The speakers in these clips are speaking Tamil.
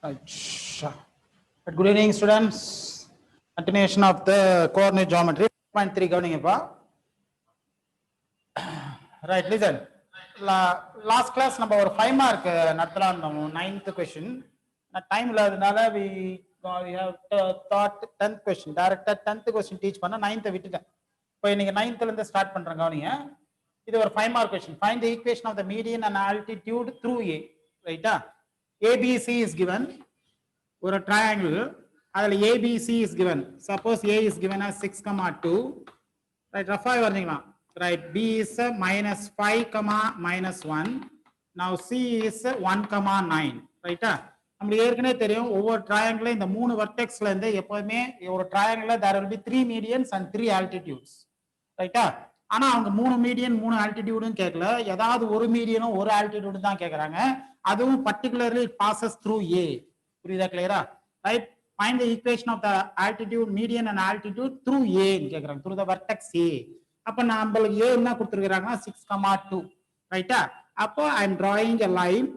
Good evening, students. Continuation of the coordinate geometry. 0.3 கவனிங்கப்பா. Right, listen. Last class நம்ம ஒரு 5 mark நடத்தலாம் இருந்தோம் 9th question. டைம் இல்லாதனால we have thought 10th question. டைரக்டா 10th question டீச் பண்ண 9th விட்டுட்டேன். இப்போ இன்னைக்கு 9th ல இருந்து ஸ்டார்ட் பண்றேன் கவனிங்க. இது ஒரு 5 mark question. Find the equation of the median and altitude through A. ரைட்டா? ABC is given. ஒரு triangle அதில் ABC is given. Suppose A is given as 6, 2. Right, Rafah வரீங்களா? Right, B is -5, -1. Now C is 1, 9. நம்மளுக்கு ஏற்கனவே தெரியும் ஒவ்வொரு triangle இந்த மூணு vertexல இருந்து எப்பவுமே ஒரு triangle there will be 3 medians and 3 altitudes. ரைட்டா? ஆனா அவங்க 3 மீடியன் 3 ஆல்டிடியூடும் கேட்கல, ஏதாவது ஒரு மீடியனும் ஒரு ஆல்டிடியூடும் தான் கேட்கறாங்க. அதுவும் பர்டிகுலர்லி passes through A. புரியுதா? கிளியரா? Right, find the equation of the altitude, median and altitude through A கேக்குறாங்க, through the vertex A. அப்ப நம்மளுக்கு A என்ன கொடுத்திருக்காங்க? 6, 2. ரைட்டா? அப்போ I am drawing a line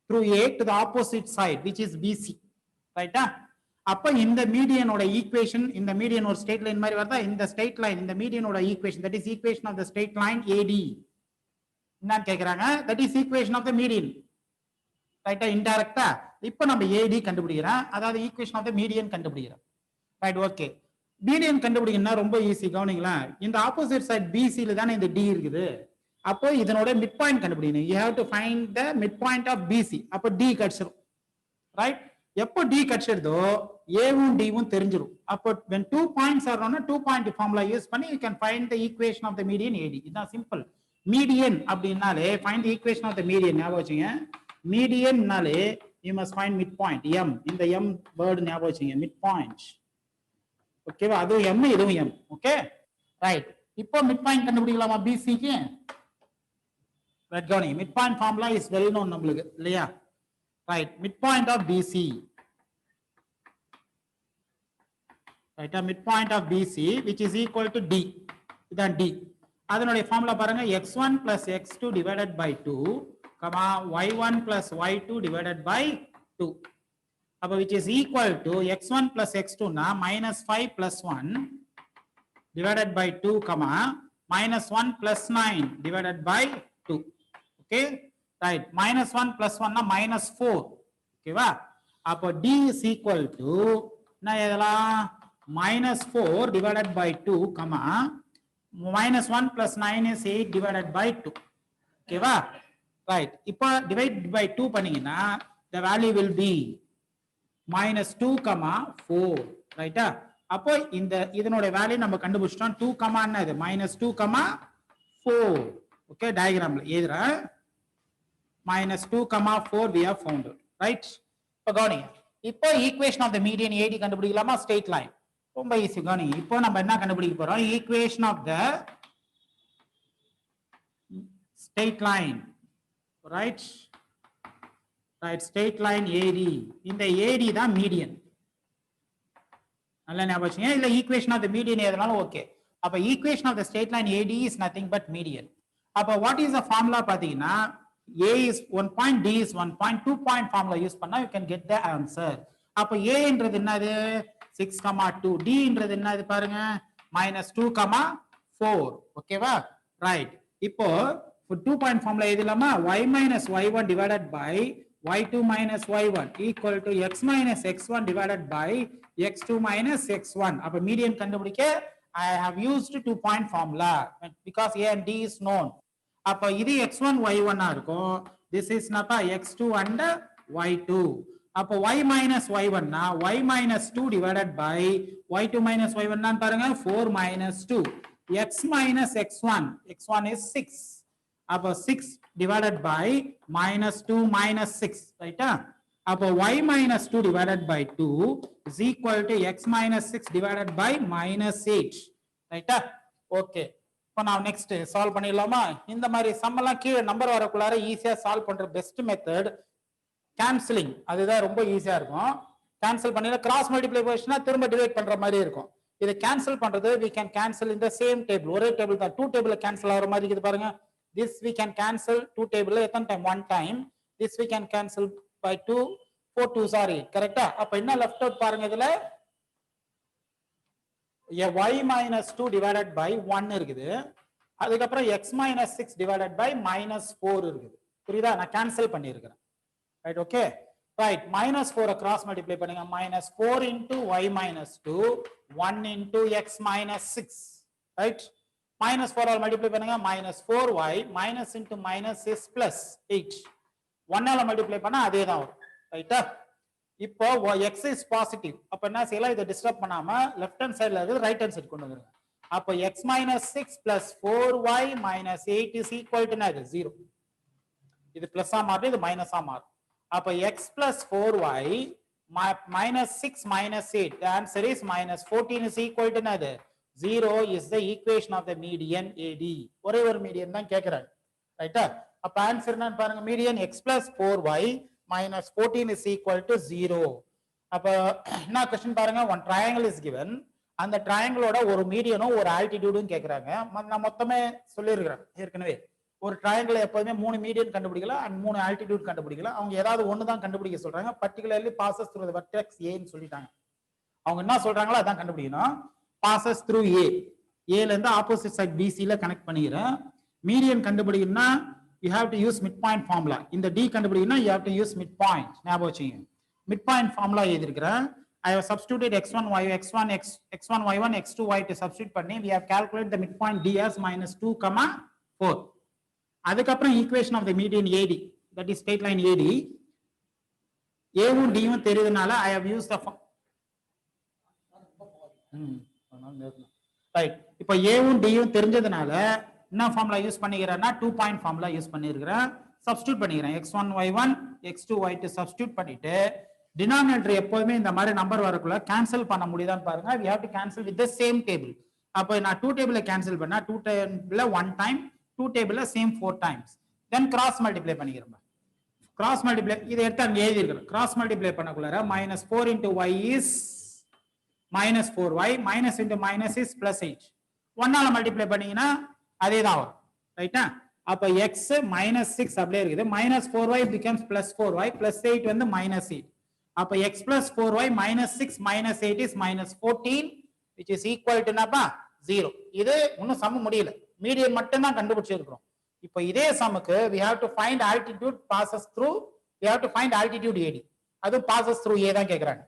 through A to the opposite side which is BC. ரைட்டா? அப்ப இந்த மீடியனோட ஈக்குவேஷன், இந்த மீடியன் ஒரு ஸ்ட்ரெயிட் லைன் மாதிரி வருதா? இந்த ஸ்ட்ரெயிட் லைன், இந்த மீடியனோட equation, that is equation of the straight line AD என்னன்னு கேக்குறாங்க. That is equation of the median. ரைட்டா? இன்டைரக்டா இப்போ நம்ம AD கண்டுபிடிக்கிறோம், அதாவது ஈக்குவேஷன் ஆஃப் தி மீடியன் கண்டுபிடிக்கிறோம். Right, okay. மீடியன் கண்டுபிடிக்கணும்னா ரொம்ப ஈஸி. கவனிங்களா, இந்த ஆப்போசிட் சைடு BC ல தானே இந்த D இருக்குது. அப்போ இதனோட மிட் பாயிண்ட் கண்டுபிடிக்கணும். you have to find the midpoint of BC. அப்போ D கிடைச்சிரும். ரைட், எப்போ D கிடைச்சிருதோ ஏவும் டிவும் தெரிஞ்சிடும். அப்போ when 2 points are on a 2 point formula use பண்ணி you can find the equation of the median AD. இதுதான் சிம்பிள். மீடியன் அப்படின்னாலே find the equation of the median. ஞாபகம் வச்சுங்க, மீடியன்னாலே you must find midpoint. M, இந்த M வேர்ட் ஞாபகம் வச்சுங்க, midpoint. ஓகேவா? அதுவும் M, இதுவும் M. Okay, right. இப்போ midpoint கண்டுபிடிக்கலாமா BC க்கு? ரைட், கவனிங்க, midpoint formula is well known நம்மளுக்கு இல்லையா? Right, midpoint of BC. Right, a midpoint of BC which is equal to D. இதான் D. அதனுடைய ஃபார்முலா பாருங்க, x1 plus x2 divided by 2, y1 plus y2 divided by 2. அப்ப which is equal to x1 plus x2 na -5 plus 1 divided by 2, -1 plus 9 divided by 2. Okay, right, -1 plus 1 na -4. Okay va? அப்ப D is equal to na எதெல்லாம் -4 divided by 2, -1 plus 9 is 8 divided by 2. Okay va? Right, இப்போ divide by 2 பண்ணீங்கன்னா the value will be -2, 4. ரைட்டா? அப்போ இந்த இதனோட வேல்யூ நம்ம கண்டுபிடிச்சிட்டோம். 2, என்னது? -2, 4. ஓகே, டயகிராம்ல எழுதுற -2, 4 we have found it. Right, இப்போ கவனிங்க, இப்போ equation of the median AD கண்டுபிடிக்கலாமா? ஸ்ட்ரெயிட் லைன் ரொம்ப ஈஸி. கவனிங்க, இப்போ நம்ம என்ன கண்டுபிடிக்க போறோம்? Equation of the straight line. Right, right, straight line AD. இந்த AD தான் மீடியன். நல்லா ஞாபகம் வச்சுங்க, இல்ல ஈக்குவேஷன் ஆஃப் தி மீடியன் எதனாலும் ஓகே. அப்ப equation of the straight line AD is nothing but median. அப்ப வாட் இஸ் தி ஃபார்முலா பாத்தீங்கன்னா, A is 1 point, D is 1 point, 2 point formula use பண்ணா you can get the answer. அப்ப A ன்றது என்னது? 6, 2. D ன்றது என்னது பாருங்க? -2, 4. ஓகேவா? ரைட், இப்போ 2 point ஃபார்முலா எழுதலாமா? y minus y1 divided by y2 minus y1 equal to x minus x1 divided by x2 minus x1. அப்ப மீடியன் கண்டுபிடிக்க I have used 2 point formula because A and D is known. அப்ப இது x1 y1 ஆ இருக்கும். this is napa x2 and y2. அப்ப y minus y1 னா y minus 2 divided by y2 minus y1 னா பாருங்க 4 minus 2. x minus x1 is 6. அப்ப 6 divided by -2 minus 6. ரைட்டா? அப்ப y minus 2 divided by 2 is equal to x minus 6 divided by -8. ரைட்டா? ஓகே, இப்போ நான் நெக்ஸ்ட் சால்வ் பண்ணிடலாமா? இந்த மாதிரி சம் எல்லாம் கீழே நம்பர் வரக்குள்ளார ஈஸியா சால்வ் பண்ற பெஸ்ட் மெத்தட் கேன்சலிங். அதுதான் ரொம்ப ஈஸியா இருக்கும். கேன்சல் பண்ணினா கிராஸ் மல்டிப்ளை போச்சுன்னா திரும்ப டிவைட் பண்ற மாதிரி இருக்கும். இதை கேன்சல் பண்றது we can cancel in the same table. ஒரே டேபிள் தான், 2 டேபிள்ல கேன்சல் ஆகிற மாதிரி இருக்குது பாருங்க. This we can cancel 2 table எத்தனை time? 1 time. This we can cancel by 2 4 2s are 8 கரெக்ட்டா அப்ப என்ன லெஃப்ட் அவுட் பாருங்க இதுல y minus 2 divided by 1 இருக்குது அதுக்கப்புறம் x minus 6 divided by minus 4 இருக்குது புரியுதா நான் கேன்சல் பண்ணியிருக்கிறேன் right okay right minus 4 cross multiply பண்ணுங்க minus 4 into y minus 2 1 into x minus 6 right minus 4 all multiply பண்ணுங்க minus 4y minus into minus is plus 8 1 all multiply பண்ணா அதே தான் வரும் ரைட்டா இப்போ x is positive அப்ப என்ன செய்யலாம் இத டிஸ்டர்ப் பண்ணாம லெஃப்ட் ஹேண்ட் சைடுல இருந்து ரைட் ஹேண்ட் சைடு கொண்டு வந்துருங்க அப்ப x minus 6 plus 4y minus 8 is equal to என்னது 0 இது பிளஸ் ஆ மாறுது இது மைனஸ் ஆ மாறும் அப்ப x plus 4y minus 6 minus 8 the answer is minus 14 is equal to என்னது 0 is the equation of the median AD ஒரே ஒரு மீடியன் தான் கேக்குறாங்க ரைட்டா அப்ப ஆன்சர் என்னன்னு பாருங்க median x plus 4y minus 14 is equal to 0 அப்ப என்ன क्वेश्चन பாருங்க one triangle is given அந்த ட்ரையாங்கிளோட ஒரு மீடியனும் ஒரு ஆல்டிடியூடும் கேக்குறாங்க நான் மொத்தமே சொல்லியிருக்கிறேன் ஏற்கனவே ஒரு ட்ரையாங்கிள் எப்பவுமே 3 மீடியன் கண்டுபிடிக்கலாம் and 3 ஆல்டிடியூட் கண்டுபிடிக்கலாம் அவங்க ஏதாவது ஒன்னு தான் கண்டுபிடிக்க சொல்றாங்க particularly passes through the vertex A ன்னு சொல்லிட்டாங்க அவங்க என்ன சொல்றாங்களோ அதான் கண்டுபிடிக்கணும் passes through A A ல இருந்து ஆப்போசிட் சைடு BC ல கனெக்ட் பண்ணிக்கிறேன் மீடியன் கண்டுபிடிக்கணும்னா you have to use midpoint formula இந்த D கண்டுபிடிக்கணும்னா you have to use midpoint ஞாபகம் வச்சுங்க midpoint formula எழுதிருக்கிறேன் I have substituted x1 y x1 x1 y1 x2 y to substitute பண்ணி we have calculated the midpoint D as minus 2, 4 அதுக்கப்புறம் equation of the median AD that is straight line AD A வும் D வும் தெரியுதுனால I have used the right இப்போ A வும் D வும் தெரிஞ்சதுனால என்ன ஃபார்முலா யூஸ் பண்ணிக்கிறேன்னா 2 பாயிண்ட் ஃபார்முலா யூஸ் பண்ணியிருக்கிறேன் சப்ஸ்டிட்யூட் பண்ணிக்கிறேன் x1 y1 x2 y to substitute பண்ணிட்டு டினாமினேட்டர் எப்பவுமே இந்த மாதிரி நம்பர் வரக்குள்ள கேன்சல் பண்ண முடியுதான்னு பாருங்க we have to cancel with the same table அப்ப நான் 2 டேபிள்ல கேன்சல் பண்ணா 2 டேபிள்ல 1 டைம் 2 டேபிள்ல same 4 times then cross multiply பண்ணிக்கிறேன் cross multiply இத எடுத்து அங்க எழுதி இருக்கேன் cross multiply பண்ணக்குள்ள minus 4 into y is minus 4y minus into minus is plus 8 1 ஆல மல்டிப்ளை பண்ணீங்கன்னா அதே தான் வரும் ரைட்டா அப்ப x minus 6 அப்படியே இருக்குது minus 4y becomes plus 4y plus 8 வந்து minus 8 அப்ப x plus 4y minus 6 minus 8 is minus 14 which is equal to என்னப்பா 0 இது இன்னும் சம் முடியல மீடியன் மட்டும் தான் கண்டுபிடிச்சிருக்கோம் இப்போ இதே சம்முக்கு we have to find altitude passes through we have to find altitude AD அது passes through A தான் கேக்குறாங்க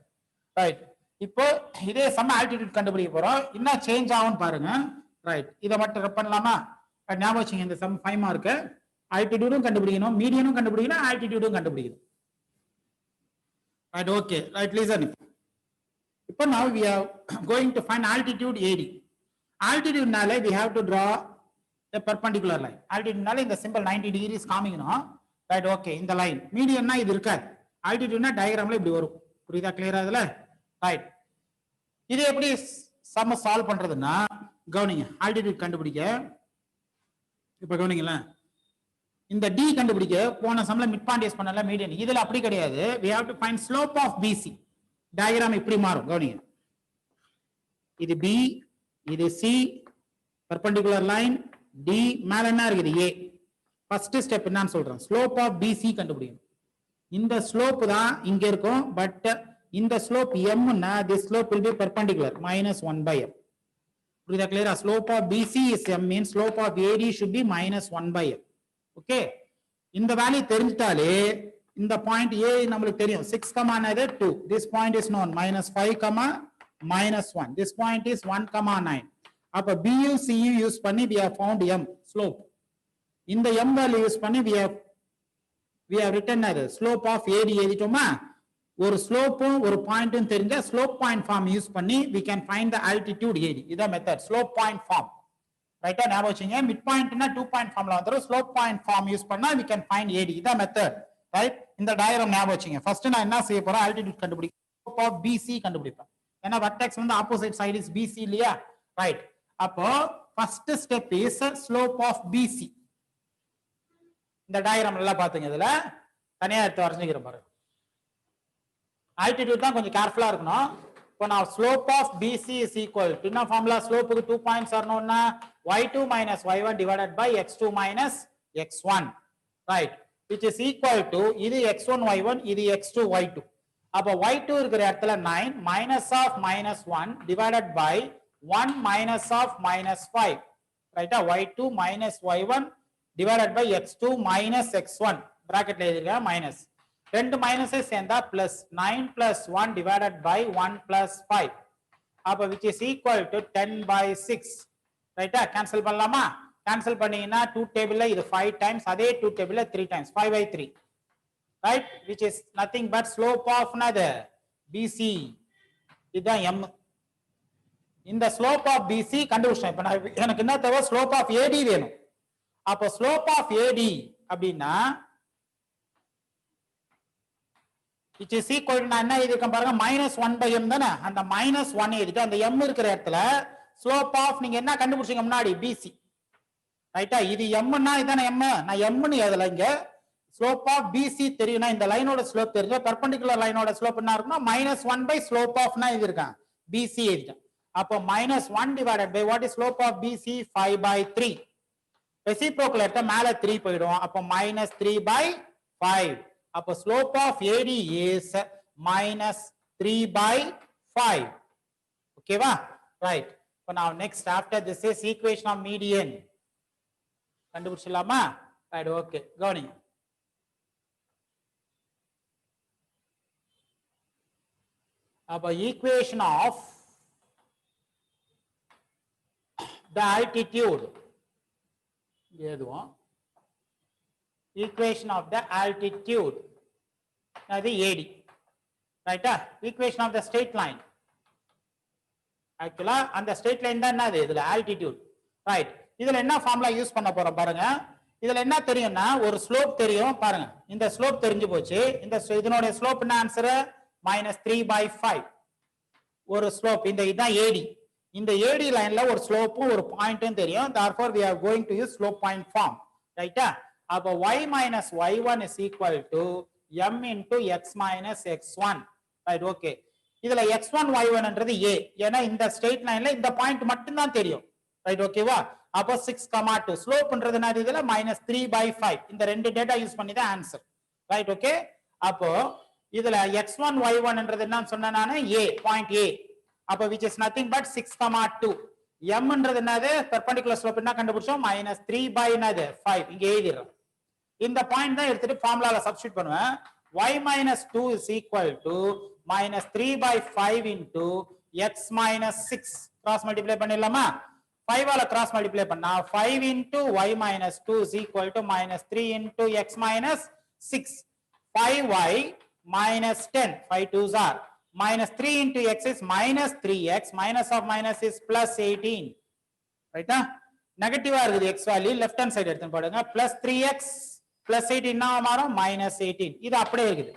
ரைட் இப்போ இதே சம் altitude கண்டுபிடிக்க போறோம் என்ன சேஞ்ச் ஆகும் பாருங்க ரைட் இத மட்டும் ரப் பண்ணலாமா ஞாபகம் வச்சுங்க இந்த சம் 5 மார்க் altitude கண்டுபிடிக்கணும் மீடியனும் கண்டுபிடிக்கணும் altitude கண்டுபிடிக்கணும் right okay right listen இப்போ now we are going to find altitude AD altitude நால we have to draw a perpendicular line altitude நால இந்த symbol 90 degrees காமிக்கணும் right okay இந்த லைன் மீடியன்னா இது இருக்காது altitude னா டயகிராம்ல இப்படி வரும் புரியுதா கிளியரா இதுல right இது எப்படி சம் சால்வ் பண்றதுன்னா கவனிங்க altitude கண்டுபிடிக்க இப்ப கவனிங்களா இந்த D கண்டுபிடிக்க போன சம்ல மிட் பாயிண்ட் யூஸ் பண்ணல மீடியன் இதுல அப்படி கிடையாது we have to find slope of BC diagram இப்படி மாறும் கவனிங்க இது B இது C perpendicular line D மேல என்ன இருக்குது A ஃபர்ஸ்ட் ஸ்டெப் என்னன்னு சொல்றேன் slope of BC கண்டுபிடிக்கணும் இந்த ஸ்லோப் தான் இங்க இருக்கும் பட் இந்த ஸ்லோப் m னா this slope will be perpendicular minus 1 by m புரியுதா கிளியரா slope of BC is m means slope of AD should be minus 1 by m okay இந்த வேல்யூ தெரிஞ்சிட்டாலே இந்த பாயிண்ட் A நமக்கு தெரியும் 6, another 2 this point is known minus 5, minus 1 this point is 1, 9 அப்ப BU CU யூஸ் பண்ணி we have found m slope இந்த m வேல்யூ யூஸ் பண்ணி we have written as slope of AD எழுதிட்டோமா ஒரு ஸ்லோப்பும் ஒரு பாயிண்ட்டும் தெரிஞ்ச ஸ்லோப் பாயிண்ட் ஃபார்ம் யூஸ் பண்ணி we can find the altitude AD இத மெத்தட் ஸ்லோப் பாயிண்ட் ஃபார்ம் ரைட்டா ஞாபகம் வச்சுங்க மிட் பாயிண்ட்னா 2 பாயிண்ட் ஃபார்ம்ல வந்துரும் ஸ்லோப் பாயிண்ட் ஃபார்ம் யூஸ் பண்ணா we can find AD இத மெத்தட் ரைட் இந்த டயகிராம் ஞாபகம் வச்சுங்க ஃபர்ஸ்ட் நான் என்ன செய்ய போறேன் altitude கண்டுபிடிக்க ஸ்லோப் ஆஃப் BC கண்டுபிடிப்பேன் ஏனா வெர்டெக்ஸ் வந்து ஆப்போசிட் சைடு இஸ் BC இல்லையா ரைட் அப்போ first step is slope of BC இந்த டயகிராம் நல்லா பாத்துங்க இதுல தனியா எடுத்து வரைஞ்சிக்கிறேன் பாருங்க altitude தான் கொஞ்சம் கேர்ஃபுல்லா இருக்கணும் இப்போ நான் slope of BC is equal to என்ன ஃபார்முலா ஸ்லோப்புக்கு 2 பாயிண்ட்ஸ் வரணும்னா y2 minus y1 divided by x2 minus x1 right which is equal to இது x1 y1 இது x2 y2 அப்ப y2 இருக்கிற இடத்துல 9 minus of minus 1 divided by 1 minus of minus 5 right y2 minus y1 divided by x2 minus x1 bracketல எழுதிருக்கேன் minus ரெண்டு மைனஸை சேர்ந்தா plus 9 plus 1 divided by 1 plus 5 அப்ப which is equal to 10 by 6 right cancel பண்ணலாமா cancel பண்ணீங்கன்னா 2 டேபிள்ல இது 5 times அதே 2 டேபிள்ல 3 times 5 by 3 right which is nothing but slope of another BC இதுதான் m இந்த slope of BC கண்டுபிடிச்சேன் இப்ப நான் எனக்கு என்ன தேவை slope of AD வேணும் அப்ப slope of AD அப்படினா which is equal to நான் என்ன எழுதிருக்கேன் பாருங்க -1 by m தானே அந்த -1 எழுதிட்டு அந்த m இருக்கிற இடத்துல slope of நீங்க என்ன கண்டுபிடிச்சீங்க முன்னாடி BC ரைட்டா இது m ன்னா இதானே m நான் m ன்னு எழுதல இங்க slope of BC தெரியும்னா இந்த லைனோட ஸ்லோப் தெரிஞ்சா பெர்பெண்டிகுலர் லைனோட ஸ்லோப் என்ன இருக்கும்னா -1 by slope of னா இது இருக்கான் BC எழுதிட்டேன் அப்போ -1 divided by what is slope of BC 5 by 3 reciprocal எடுத்தா மேல 3 போய்டும் அப்போ -3 by 5 அப்போ slope of AD is -3 by 5 ஓகேவா ரைட் இப்போ now next after this is equation of median கண்டுபிடிச்சலாமா ரைட் ஓகே கவனிங்க அப்ப equation of the altitude ஏதுவும் equation of the altitude அது AD ரைட்டா equation of the straight line ஆக்சுவலா அந்த straight line தான் என்னது இதுல altitude ரைட் இதுல என்ன ஃபார்முலா யூஸ் பண்ண போறோம் பாருங்க இதுல என்ன தெரியும்னா ஒரு ஸ்லோப் தெரியும் பாருங்க இந்த ஸ்லோப் தெரிஞ்சு போச்சு இந்த இதனுடைய ஸ்லோப் என்ன ஆன்சர் -3 by 5 ஒரு ஸ்லோப் இந்த இதான் AD இந்த AD லைன்ல ஒரு ஸ்லோப்பும் ஒரு பாயிண்ட்டும் தெரியும் therefore we are going to use slope point form ரைட்டா அப்ப y minus y1 is equal to m into x minus x1 right okay இதுல x1 y1 ன்றது a ஏனா இந்த ஸ்ட்ரெயிட் லைன்ல இந்த பாயிண்ட் மட்டும் தான் தெரியும் ரைட் ஓகேவா அப்ப 6,2 ஸ்லோப்ன்றது என்னது இதுல -3 by 5 இந்த ரெண்டு டேட்டா யூஸ் பண்ணி தான் ஆன்சர் ரைட் ஓகே அப்போ இதுல x1 y1 ன்றது என்னன்னு சொன்னா நானே a பாயிண்ட் a அப்ப which is nothing but 6,2 m ன்றது என்னது பெர்பெண்டிகுலர் ஸ்லோப் என்ன கண்டுபிடிச்சோம் -3 by என்னது 5 இங்க எழுதிறோம் இந்த பாயிண்ட் தான் எடுத்துட்டு ஃபார்முலால சப்ஸ்டிட்யூட் பண்ணுவேன் y minus 2 is equal to -3 by 5 into x minus 6 cross multiply பண்ணிடலாமா 5 ஆல cross multiply பண்ணா 5 into y minus 2 is equal to -3 into x minus 6 5y minus 10 5 2s are -3 into x is -3x minus of minus is +18 ரைட்டா நெகட்டிவா இருக்குது x value left hand side எடுத்து போடுங்க +3x +18 என்ன மாறும் -18 இது அப்படியே இருக்குது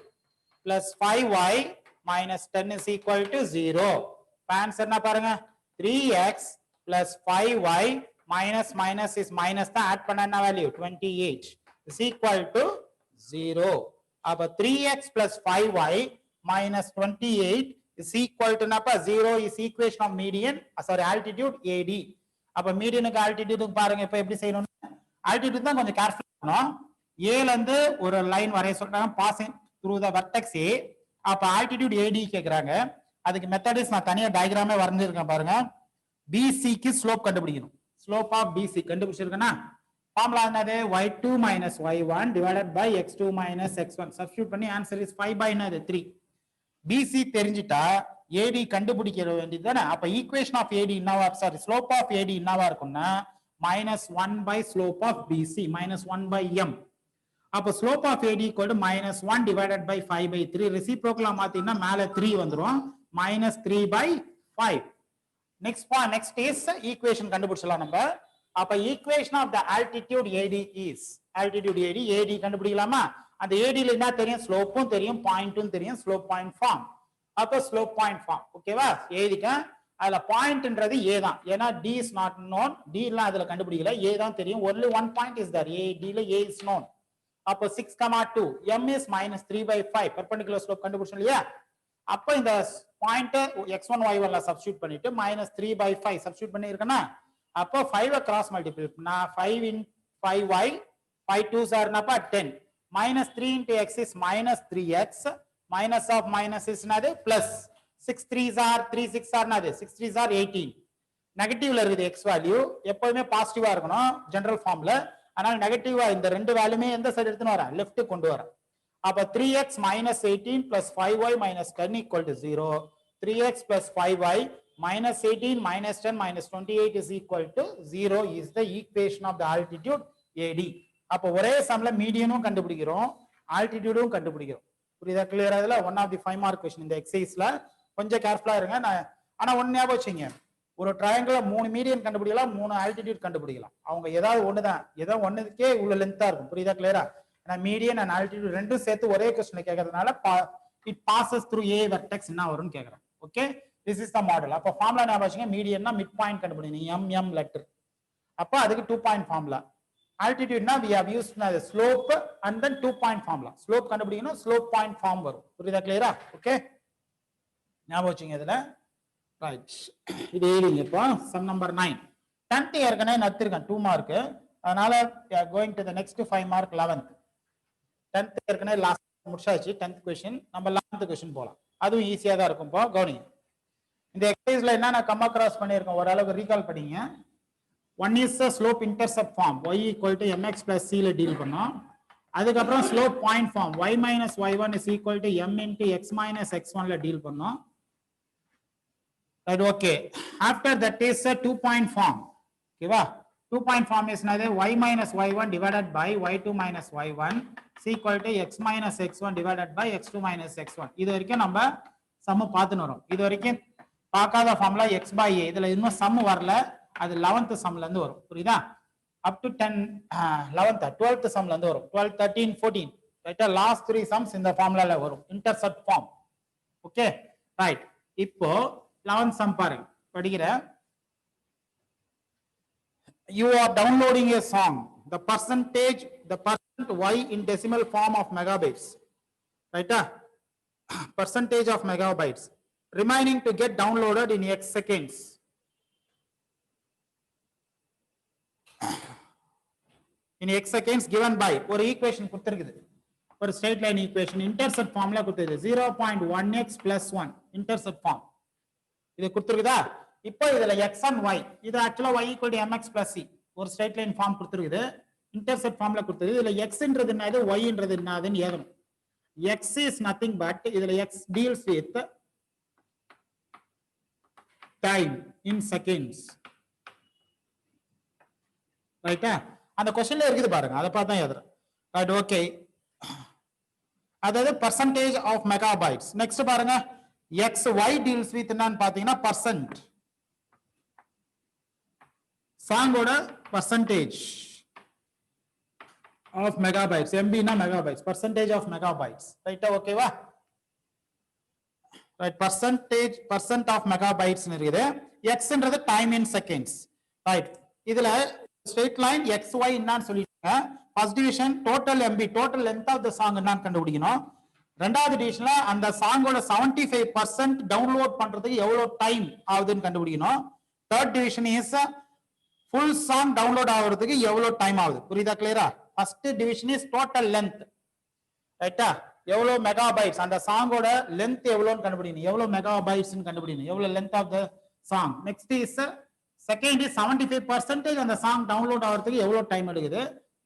+5y minus 10 is equal to 0 answer என்ன பாருங்க 3x plus 5y minus minus is minus தான் ஆட் பண்ண என்ன வேல்யூ 28 is equal to 0 அப்ப 3x plus 5y minus 28 is equal to என்னப்பா 0 is equation of median sorry altitude AD அப்ப மீடியனுக்கு altitude பாருங்க இப்ப எப்படி செய்யணும் altitude தான் கொஞ்சம் கேர்ஃபுல்லா இருக்கணும் A ல இருந்து ஒரு லைன் வரைய சொல்றாங்க passing through the vertex A அப்ப altitude AD கேக்குறாங்க அதுக்கு மெத்தட்ஸ் நான் தனியா டயகிராமே வரைஞ்சிருக்கேன் பாருங்க BC க்கு ஸ்லோப் கண்டுபிடிக்கணும் ஸ்லோப் ஆஃப் BC கண்டுபிடிச்சிருக்கேனா ஃபார்முலா என்னது y2 minus y1 divided by x2 minus x1 substitute பண்ணி ஆன்சர் இஸ் 5 by என்னது 3 BC தெரிஞ்சிட்டா AD கண்டுபிடிக்க வேண்டியதுதானே அப்ப ஈக்குவேஷன் ஆஃப் AD என்னவா சாரி ஸ்லோப் ஆஃப் AD என்னவா இருக்கும்னா -1 by slope of BC -1 by m அப்ப slope of AD -1 divided by 5 by 3 ரெசிப்ரோக்கலா மாத்தினா மேல 3 வந்துரும் -3 by 5 next is equation கண்டுபிடிச்சலாம் நம்ம அப்ப equation of the altitude AD is altitude AD கண்டுபிடிக்கலாமா அந்த AD ல என்ன தெரியும் ஸ்லோப்பும் தெரியும் பாயிண்ட்டும் தெரியும் ஸ்லோப் பாயிண்ட் ஃபார்ம் அப்ப ஸ்லோப் பாயிண்ட் ஃபார்ம் ஓகேவா எழுதிட்டேன் அதுல பாயிண்ட்ன்றது A தான் ஏனா D is not known D ல அதுல கண்டுபிடிக்கல A தான் தெரியும் only one point is there AD ல A is known அப்ப 6,2 m is -3 by 5 perpendicular slope கண்டுபிடிச்சோம் இல்லையா அப்ப இந்த பாயிண்ட் x1 y1 ல சப்ஸ்டிட்யூட் பண்ணிட்டு -3 by 5 சப்ஸ்டிட்யூட் பண்ணிருக்கேனா அப்ப 5 கிராஸ் மல்டிப்ளை பண்ணா 5 in 5y 5 2s are என்னப்பா 10 -3 into x is -3x minus of minus is என்னது plus 6 3s are 3 6 are என்னது 6 3s are 18 நெகட்டிவ்ல இருக்குது x வேல்யூ எப்பவுமே பாசிட்டிவா இருக்கணும் ஜெனரல் ஃபார்ம்ல அதனால நெகட்டிவா இந்த ரெண்டு வேல்யூமே எந்த சைடு எடுத்துன்னு வரேன் லெஃப்ட் கொண்டு வரேன் அப்ப 3x minus 18 plus 5y minus 10 equal to 0 3x plus 5y minus 18 minus 10 minus 28 is equal to 0 is the equation of the altitude AD அப்ப ஒரே சம்ல மீடியனும் கண்டுபிடிக்கிறோம் ஆல்டிடியூடும் கண்டுபிடிக்கிறோம் புரியுதா கிளியரா இதுல one of the 5 mark question இந்த எக்ஸசைஸ்ல கொஞ்சம் கேர்ஃபுல்லா இருங்க ஆனா ஒன்னு ஞாபகம் வச்சுங்க ஒரு ட்ரையாங்கிள்ல 3 மீடியன் கண்டுபிடிக்கலாம் 3 ஆல்டிடியூட் கண்டுபிடிக்கலாம் அவங்க ஏதாவது ஒண்ணுதான் ஏதோ ஒண்ணுக்கே உள்ள லென்த்தா இருக்கும் புரியுதா கிளியரா ஏன்னா மீடியன் அண்ட் ஆல்டிடியூட் ரெண்டும் சேர்த்து ஒரே क्वेश्चन கேக்குறதுனால it passes through a vertex என்ன வரும்னு கேக்குறேன் okay this is the model அப்ப ஃபார்முலா ஞாபகம் வச்சுங்க மீடியன்னா மிட் பாயிண்ட் கண்டுபிடிக்கணும் m லெட்டர் அப்ப அதுக்கு 2 point formula altitude na we have used the slope and then 2 point formula slope கண்டுபிடிக்கணும் slope point form வரும் புரியுதா கிளியரா ஓகே ஞாபகம் வச்சுங்க இதுல ரைட் இது ஏறிங்க இப்போ சம் நம்பர் 9 10th ஏற்கனவே நத்திருக்கேன் 2 மார்க் அதனால we are going to the next 5 mark 11th 10th ஏற்கனவே லாஸ்ட் முடிச்சாச்சு 10th क्वेश्चन நம்ம 11th क्वेश्चन போலாம் அதுவும் ஈஸியா தான் இருக்கும் போ கவனிங்க இந்த எக்சர்சைஸ்ல என்ன நான் கம் அக்ராஸ் பண்ணிருக்கேன் ஓரளவுக்கு ரீகால் பண்ணீங்க one is the slope intercept form y equal to mx plus c ல டீல் பண்ணோம் அதுக்கப்புறம் slope point form y minus y1 is equal to m into x minus x1 ல டீல் பண்ணோம் right okay after that is a 2 point form ஓகேவா 2 point form is என்னது y minus y1 divided by y2 minus y1 is equal to x minus x1 divided by x2 minus x1 இது வரைக்கும் நம்ம சம் பார்த்துட்டு வரோம் இது வரைக்கும் பார்க்காத ஃபார்முலா x by a இதுல இன்னும் சம் வரல அது 11th சம்ல இருந்து வரும் புரியுதா up to 10 11th 12th சம்ல இருந்து வரும் 12 13 14 ரைட்டா லாஸ்ட் 3 சம்ஸ் இந்த ஃபார்முலால வரும் இன்டர்செப்ட் ஃபார்ம் ஓகே ரைட் இப்போ 11th சம் பாருங்க படிக்கிற you are downloading a song the percent y in decimal form of megabytes ரைட்டா percentage of megabytes remaining to get downloaded in x seconds in x seconds given by ஒரு ஈக்குவேஷன் கொடுத்திருக்குது ஒரு ஸ்ட்ரெயிட் லைன் ஈக்குவேஷன் இன்டர்செப்ட் ஃபார்ம்ல கொடுத்திருக்கு 0.1x plus 1 இன்டர்செப்ட் ஃபார்ம் இது கொடுத்திருக்குதா இப்போ இதுல x and y இது ஆக்சுவலா y equal to mx plus c ஒரு ஸ்ட்ரெயிட் லைன் ஃபார்ம் கொடுத்திருக்குது இன்டர்செப்ட் ஃபார்ம்ல கொடுத்திருக்கு இதுல x ன்றது என்னது y ன்றது என்னதுன்னு ஏதணும் x is nothing but இதுல x deals with time in seconds ரைட்டா அந்த क्वेश्चनல இருக்குது பாருங்க அத பார்த்தா எழுதுற ரைட் ஓகே அதாவது percentage of megabytes நெக்ஸ்ட் பாருங்க x y deals with என்னன்னு பாத்தீங்கன்னா percent சாங்கோட percentage of megabytes MB னா megabytes percentage of megabytes ரைட்டா ஓகேவா ரைட் percent of megabytes னு இருக்குது x ன்றது time in seconds ரைட் இதுல straight line xy என்னன்னு சொல்லிட்டாங்க first division total MB total length of the song என்னன்னு கண்டுபிடிக்கணும் ரெண்டாவது டிவிஷன்ல அந்த சாங்கோட 75% டவுன்லோட் பண்றதுக்கு எவ்வளவு டைம் ஆகுதுன்னு கண்டுபிடிக்கணும் third division is full song download ஆகிறதுக்கு எவ்வளவு டைம் ஆகுது புரியுதா கிளியரா first division is total length ரைட்டா எவ்வளவு மெகாபைட்ஸ் அந்த சாங்கோட லென்த் எவ்வளவுன்னு கண்டுபிடிக்கணும் எவ்வளவு மெகாபைட்ஸ்னு கண்டுபிடிக்கணும் எவ்வளவு length of the song next is second is 75% அந்த சாங் டவுன்லோட் ஆகிறதுக்கு எவ்வளவு டைம் எடுக்குது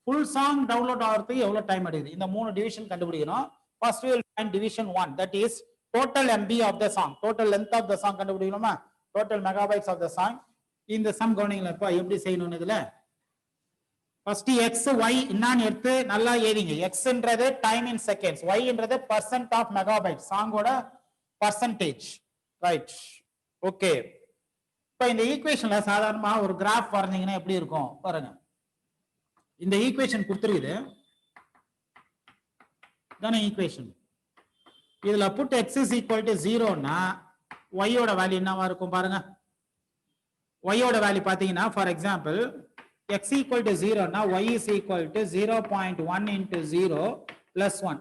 ஃபுல் சாங் டவுன்லோட் ஆகிறதுக்கு எவ்வளவு டைம் எடுக்குது இந்த மூணு டிவிஷன் கண்டுபிடிக்கணும் first we will find division 1 that is total MB of the song total length of the song கண்டுபிடிக்கணுமா total megabytes of the song இந்த சம் கவுனிங்ல இப்ப எப்படி செய்யணும்னு இதுல ஃபர்ஸ்ட் x y என்னன்னு எடுத்து நல்லா எழுதிங்க x ன்றது டைம் இன் செகண்ட்ஸ் y ன்றது percent of megabytes சாங்கோட percentage ரைட் ஓகே இப்போ இந்த ஈக்குவேஷன்ல சாதாரணமா ஒரு கிராஃப் வரைஞ்சீங்கன்னா எப்படி இருக்கும் பாருங்க இந்த ஈக்குவேஷன் கொடுத்துருக்குது தானே ஈக்குவேஷன் இதுல put x is equal to 0 னா y ஓட வேல்யூ என்னவா இருக்கும் பாருங்க y ஓட வேல்யூ பாத்தீங்கன்னா for example x equal to 0 னா y is equal to 0.1 into 0 plus 1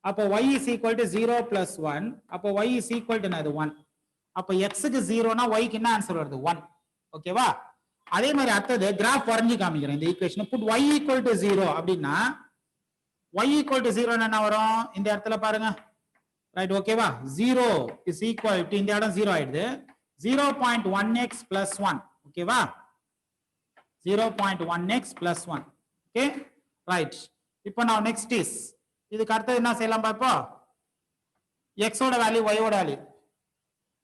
அப்போ y is equal to 0 plus 1 அப்போ y is equal to என்னது 1 அப்ப x க்கு 0 னா y க்கு என்ன ஆன்சர் வருது 1 ஓகேவா அதே மாதிரி அடுத்தது கிராஃப் வரைஞ்சு காமிக்கிறேன் இந்த equation put y equal to 0 அப்படினா y equal to 0 என்ன வரும் இந்த இடத்துல பாருங்க ரைட் ஓகேவா 0 is equal to இந்த இடம் 0 ஆயிடுது 0.1x plus 1 ஓகேவா 0.1x plus 1 okay right இப்போ now next is இதுக்கு அடுத்து என்ன செய்யலாம் பாப்போம் x ஓட வேல்யூ y ஓட value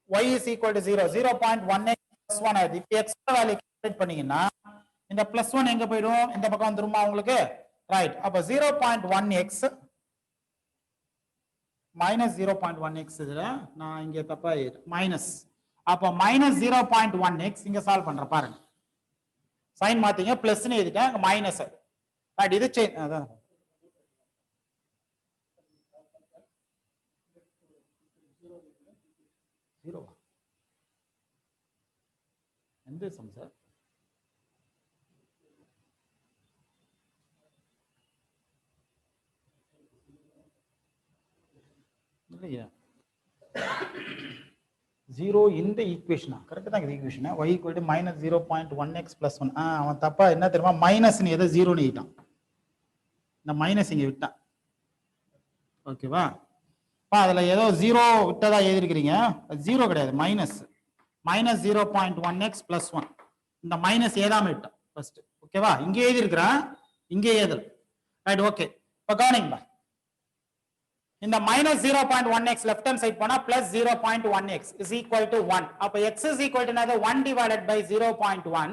y is equal to 0 0.1x plus 1 ஆயிடுது இப்போ x ஓட வேல்யூ கால்குலேட் பண்ணீங்கன்னா இந்த plus 1 எங்க போய்டும் இந்த பக்கம் வந்துருமா உங்களுக்கு ரைட் அப்ப 0.1x minus 0.1x இதுல நான் இங்க தப்பா மைனஸ் அப்ப minus 0.1x இங்க சால்வ் பண்ற பாருங்க சைன் மாத்தீங்க பிளஸ் னு எழுதிட்டேன் அங்க மைனஸ் ரைட் இது அதான் ஜீரோ எந்த சம் சார் இல்லையா ஜீரோ இந்த ஈக்குவேஷனா கரெக்ட் தான் equation y equal to minus 0.1x plus 1 அவன் தப்பா என்ன தெரியுமா மைனஸ் நீ எதை ஜீரோ நீட்டான் இந்த மைனஸ் இங்க விட்டான் ஓகேவா அதுல ஏதோ ஜீரோ விட்டதா எழுதிருக்கிறீங்க ஜீரோ கிடையாது மைனஸ் மைனஸ் 0.1x plus 1 இந்த மைனஸ் ஏதாம விட்டான் ஃபர்ஸ்ட் ஓகேவா இங்க எழுதிருக்கிறேன் இங்க எழுதல ரைட் ஓகே இப்போ கவனிங்க இந்த minus 0.1x left hand side போனா plus 0.1x is equal to 1 அப்ப x is equal to another 1 divided by 0.1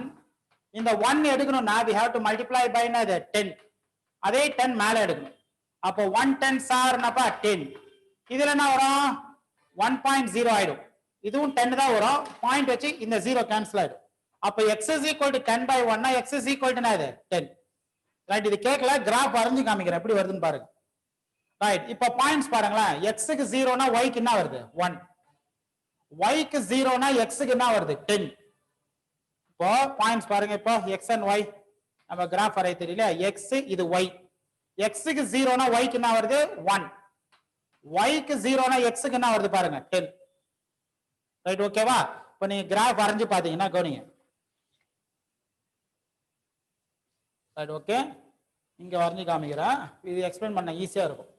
இந்த 1 எடுக்கணும்னா we have to multiply by another 10 அதே 10 மேல எடுக்கணும் அப்ப 1 10s are என்னப்பா 10 இதுல என்ன வரும் 1.0 ஆயிடும் இதுவும் 10 தான் வரும் பாயிண்ட் வச்சு இந்த 0 கேன்சல் ஆயிடும் அப்ப x is equal to 10 by 1 னா x is equal to என்னது 10 ரைட் இது கேக்கல கிராஃப் வரைஞ்சு காமிக்கிறேன் எப்படி வருதுன்னு பாருங்க ரைட் இப்ப பாயிண்ட்ஸ் பாருங்களேன் x க்கு 0 னா y க்கு என்ன வருது 1 y க்கு 0 னா x க்கு என்ன வருது 10 இப்போ பாயிண்ட்ஸ் பாருங்க இப்போ x and y நம்ம கிராஃப் வரைய தெரியல x இது y x க்கு 0 னா y க்கு என்ன வருது 1 y க்கு 0 னா x க்கு என்ன வருது பாருங்க 10 ரைட் ஓகேவா இப்போ நீங்க கிராஃப் வரைஞ்சு பாத்தீங்கன்னா கவனிங்க ரைட் ஓகே இங்க வரைஞ்சு காமிக்கிறேன் இது எக்ஸ்பிளைன் பண்ண ஈஸியா இருக்கும்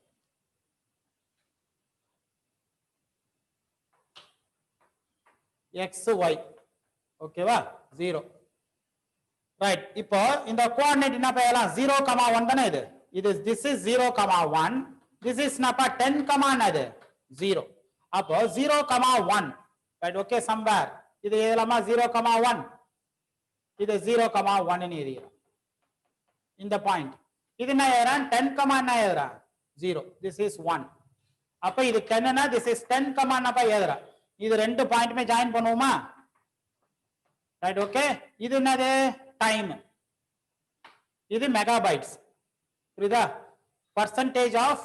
x y ஓகேவா 0 ரைட் இப்போ இந்த கோஆர்டினேட் என்ன பண்ணலாம் 0, 1 தானே இது this is 0, 1 this is என்னப்பா 10, என்னது 0 அப்போ 0, 1 ரைட் ஓகே சம்வேர் இது எழுதலாமா 0, 1 இது 0, 1 ன்னு எழுதிறோம் இந்த பாயிண்ட் இது என்ன எழுதுறேன் 10, என்ன எழுதுறேன் 0 this is 1 அப்ப இது 10 னா this is 10, என்னப்பா எழுதுறேன் இது ரெண்டு பாயிண்ட்மே ஜாயின் பண்ணுவோமா ரைட் ஓகே இது என்னது டைம் இது மெகாபைட்ஸ் புரியுதா percentage of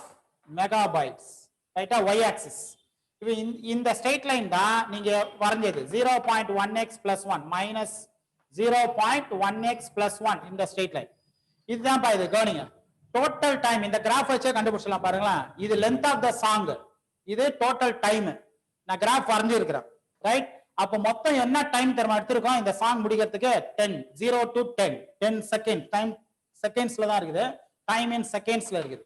megabytes ரைட்டா y axis இப்போ இந்த ஸ்ட்ரெயிட் லைன் தான் நீங்க வரைஞ்சது 0.1x plus 1 minus 0.1x plus 1 இந்த ஸ்ட்ரெயிட் லைன் இதுதான் பா இது கவனிங்க டோட்டல் டைம் இந்த கிராஃப் வச்சே கண்டுபிடிச்சலாம் பாருங்களா இது லென்த் ஆஃப் த சாங் இது டோட்டல் டைம் நான் கிராஃப் வரைஞ்சு இருக்கிறேன் ரைட் அப்ப மொத்தம் என்ன டைம் தெரியுமா எடுத்திருக்கோம் இந்த சாங் முடிக்கிறதுக்கு 10 0 to 10 செகண்ட் டைம் செகண்ட்ஸ்ல தான் இருக்குது டைம் இன் செகண்ட்ஸ்ல இருக்குது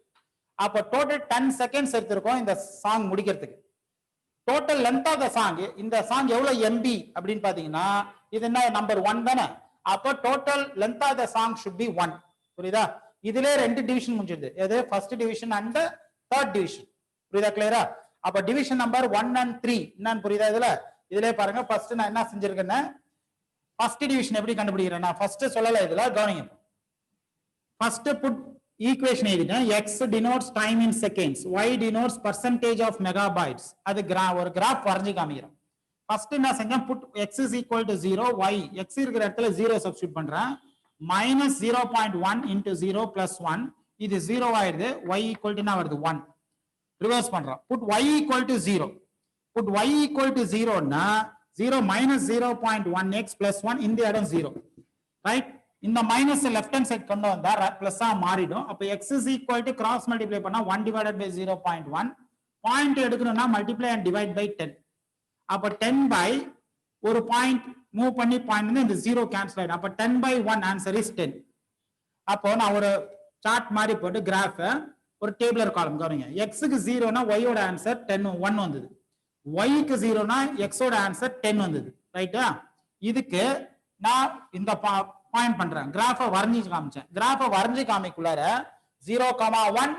அப்ப டோட்டல் 10 செகண்ட்ஸ் எடுத்திருக்கோம் இந்த சாங் முடிக்கிறதுக்கு total length of the song இந்த சாங் எவ்வளவு எம்பி அப்படின்னு பாத்தீங்கன்னா இது என்ன நம்பர் 1 தானே அப்ப total length of the song should be 1 புரியுதா இதுல ரெண்டு டிவிஷன் முடிஞ்சிருது எது first division and third division புரியுதா கிளியரா அப்ப டிவிஷன் நம்பர் 1 and 3 என்னன்னு புரியுதா இதுல பாருங்க ஃபர்ஸ்ட் நான் என்ன செஞ்சிருக்கேன்னா ஃபர்ஸ்ட் டிவிஷன் எப்படி கண்டுபிடிக்கிறேன் நான் ஃபர்ஸ்ட் சொல்லல இதுல கவனிங்க ஃபர்ஸ்ட் புட் ஈக்குவேஷன் எழுதிட்டேன் x denotes time in seconds y denotes percentage of megabytes அது ஒரு கிராஃப் வரைஞ்சு காமிக்கிறேன் ஃபர்ஸ்ட் என்ன செஞ்சேன் put x is equal to 0 y x இருக்கிற இடத்துல 0 சப்ஸ்டிட்யூட் பண்றேன் minus 0.1 into 0 plus 1 இது 0 ஆயிடுது y equal to என்ன வருது 1 ரிவர்ஸ் பண்றோம் put y equal to 0 put y equal to 0 னா 0 minus 0.1x plus 1 இந்த இடம் 0 ரைட் இந்த மைனஸ் லெஃப்ட் ஹேண்ட் சைடு கொண்டு வந்தா பிளஸ் ஆ மாறிடும் அப்ப x is equal to cross multiply பண்ணா 1 divided by 0.1 பாயிண்ட் எடுக்கணும்னா multiply and divide by 10 அப்ப 10 by ஒரு பாயிண்ட் மூவ் பண்ணி பாயிண்ட் இந்த 0 கேன்சல் ஆயிடும் அப்ப 10 by 1 ஆன்சர் இஸ் 10 அப்போ நான் ஒரு சார்ட் மாதிரி போட்டு கிராஃப் ஒரு டேபிளர் காலம் கவனிங்க. எக்ஸுக்கு 0னா ஒய்யோட ஆன்சர் 10 1 வந்தது. ஒய்க்கு 0னா எக்ஸோட ஆன்சர் 10 வந்தது. ரைட்டா? இதுக்கு நான் இந்த பாயிண்ட் பண்றேன். கிராஃபை வரைஞ்சி காமிச்சேன். கிராஃபை வரைஞ்சி காமிக்குள்ளார 0,1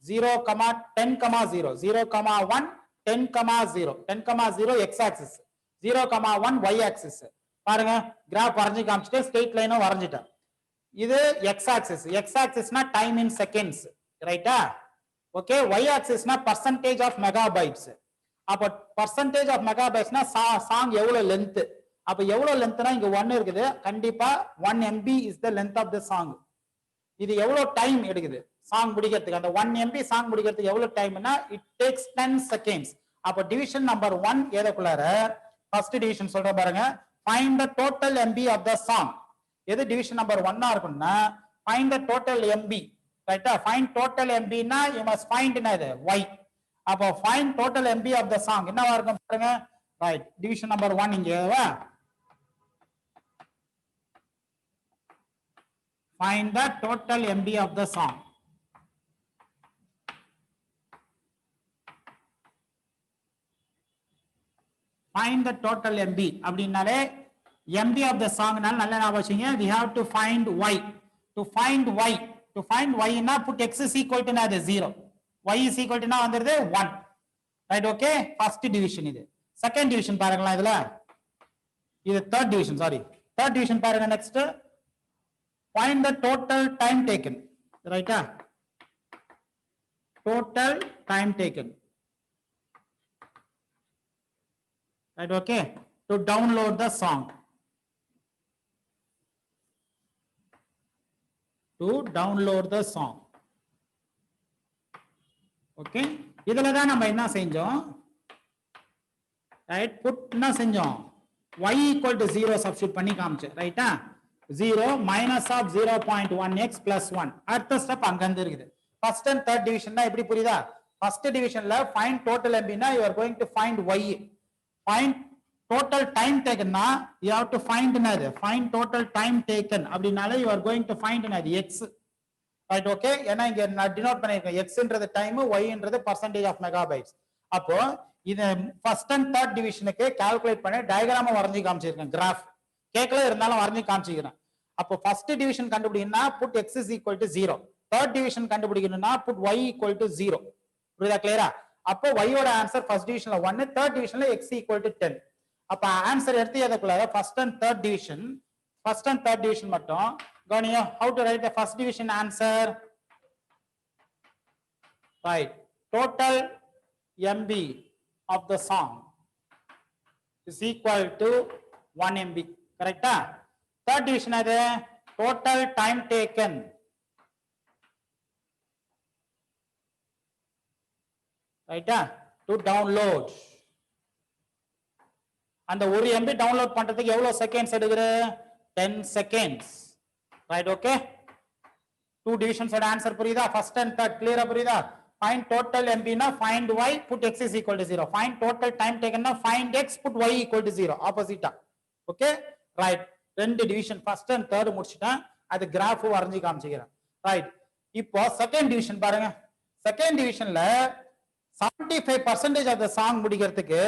0,10,0 0,1 10,0 10,0 எக்ஸ் ஆக்சிஸ் 0,1 ஒய் ஆக்சிஸ். பாருங்க கிராஃப் வரைஞ்சி காமிச்சிட்டு ஸ்ட்ரெயிட் லைனும் வரைஞ்சிட்டேன். இது எக்ஸ் ஆக்சிஸ். எக்ஸ் ஆக்சிஸ்னா டைம் இன் செகண்ட்ஸ். ரைட்டா? ஓகே. ஒய் ஆக்சிஸ்னா பர்சன்டேஜ் ஆஃப் மெகாபைட்ஸ். அப்போ பர்சன்டேஜ் ஆஃப் மெகாபைட்ஸ்னா சாங் எவ்வளவு லென்த். அப்ப எவ்வளவு லென்த்னா இங்க 1 இருக்குது. கண்டிப்பா 1 MB is the length of the song. இது எவ்வளவு டைம் எடுக்குது சாங் முடிக்கிறதுக்கு? அந்த 1 MB சாங் முடிக்கிறதுக்கு எவ்வளவு டைம்னா இட் டேக்ஸ் 10 செகண்ட்ஸ். அப்ப டிவிஷன் நம்பர் 1 எதக்குள்ளார ஃபர்ஸ்ட் டிவிஷன் சொல்ற பாருங்க. ஃபைண்ட் த டோட்டல் MB ஆஃப் த சாங். எது டிவிஷன் நம்பர் 1 இருக்கும்னா ஃபைண்ட் த டோட்டல் MB. ரைட்டா? ஃபைண்ட் டோட்டல் MB னா யூ மஸ்ட் ஃபைண்ட் என்னது y. அப்போ find total MB of the song என்னவா இருக்கும் பாருங்க. ரைட். டிவிஷன் நம்பர் 1 இங்கவா. Find the total MB of the song. Find the total MB அப்படினாலே MB of the song னால நல்ல ஞாபகம் வச்சுங்க. We have to find y. To find y. To find y னா put x is equal to என்னது 0. y is equal to என்ன வந்திருது 1. Right? Okay? First division இது. Second division பாருங்களா இதுல. இது third division. Sorry. Third division பாருங்க next. Find the total time taken. Right? Total time taken. Right? Okay. To download the song. To download the song. Okay. இதுல தான் நம்ம என்ன செஞ்சோம்? Right? Put என்ன செஞ்சோம்? y equal to 0 substitute பண்ணி காமிச்சேன். ரைட்டா? 0 minus of 0.1x plus 1. அடுத்த ஸ்டெப் அங்க இருந்து இருக்குது. ஃபர்ஸ்ட் அண்ட் தேர்ட் டிவிஷன்னா எப்படி புரியுதா? ஃபர்ஸ்ட் டிவிஷன்ல ஃபைண்ட் டோட்டல் MB னா you are going to find y. Find total time taken னா you have to find என்னது? Find total time taken அப்படினால you are going to find என்னது? x. ரைட்? ஓகே. ஏன்னா இங்க நான் டினோட் பண்ணிருக்கேன். xன்றது டைம், yன்றது percentage of megabytes. அப்போ இது ஃபர்ஸ்ட் அண்ட் தேர்ட் டிவிஷனுக்கு கால்குலேட் பண்ணி டயகிராம வரைஞ்சி காமிச்சிருக்கேன். கிராஃப் கேக்கல இருந்தாலும் வரைஞ்சி காமிச்சிக்கிறேன். அப்போ ஃபர்ஸ்ட் டிவிஷன் கண்டுபிடிக்கணும்னா put x is equal to 0. Third division கண்டுபிடிக்கணும்னா put y equal to 0. புரியுதா? கிளியரா? அப்போ y யோட ஆன்சர் ஃபர்ஸ்ட் டிவிஷன்ல 1, தேர்ட் டிவிஷன்ல x equal to 10. அப்ப ஆன்சர் எடுத்து எதுக்குள்ள first and third division. First and third division மட்டும் கவனிங்க. how to write the first division answer? Right. Total MB of the song is equal to 1 MB. கரெக்டா? third division அது total time taken. ரைட்டா? to download. அந்த ஒரு MB டவுன்லோட் பண்றதுக்கு எவ்வளவு செகண்ட்ஸ் எடுக்குது? 10 seconds. Right? Okay. two divisions ஓட ஆன்சர் புரியுதா? ஃபர்ஸ்ட் அண்ட் தேர்ட் கிளியரா புரியுதா? find total MB னா find y put x is equal to 0. find total time taken னா find x put y equal to 0. ஆப்போசிட்டா. ஓகே? ரைட். ரெண்டு டிவிஷன் ஃபர்ஸ்ட் அண்ட் தேர்ட் முடிச்சிட்டேன். அது கிராஃப் வரைஞ்சி காமிச்சிக்கிறேன். ரைட். இப்போ செகண்ட் டிவிஷன் பாருங்க. செகண்ட் டிவிஷன்ல 75% ஆஃப் த சாங் முடிக்கிறதுக்கு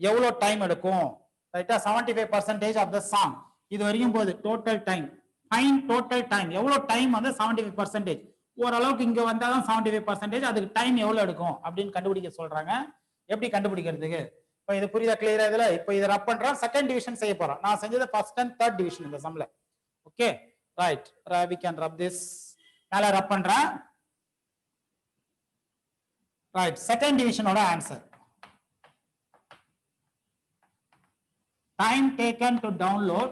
எவ்வளவு டைம் எடுக்கும்? ரைட்டா? 75% ஆஃப் த சாங் இது வரைக்கும் போகுது. Total time. Find total time. எவ்வளவு டைம் வந்து 75%. ஓரளவுக்கு இங்க வந்தாதான் 75%. அதுக்கு டைம் எவ்வளவு எடுக்கும் அப்படின்னு கண்டுபிடிக்க சொல்றாங்க. எப்படி கண்டுபிடிக்கிறதுக்கு? இப்போ இது புரியுதா? கிளியரா? இதுல இப்போ இதை ரப் பண்றோம். செகண்ட் டிவிஷன் செய்ய போறோம். நான் செஞ்சது ஃபர்ஸ்ட் அண்ட் தேர்ட் டிவிஷன் இந்த சம்ல. Okay? Right. we can rub this. மேல ரப் பண்றேன். ரைட். செகண்ட் டிவிஷனோட answer time taken to download.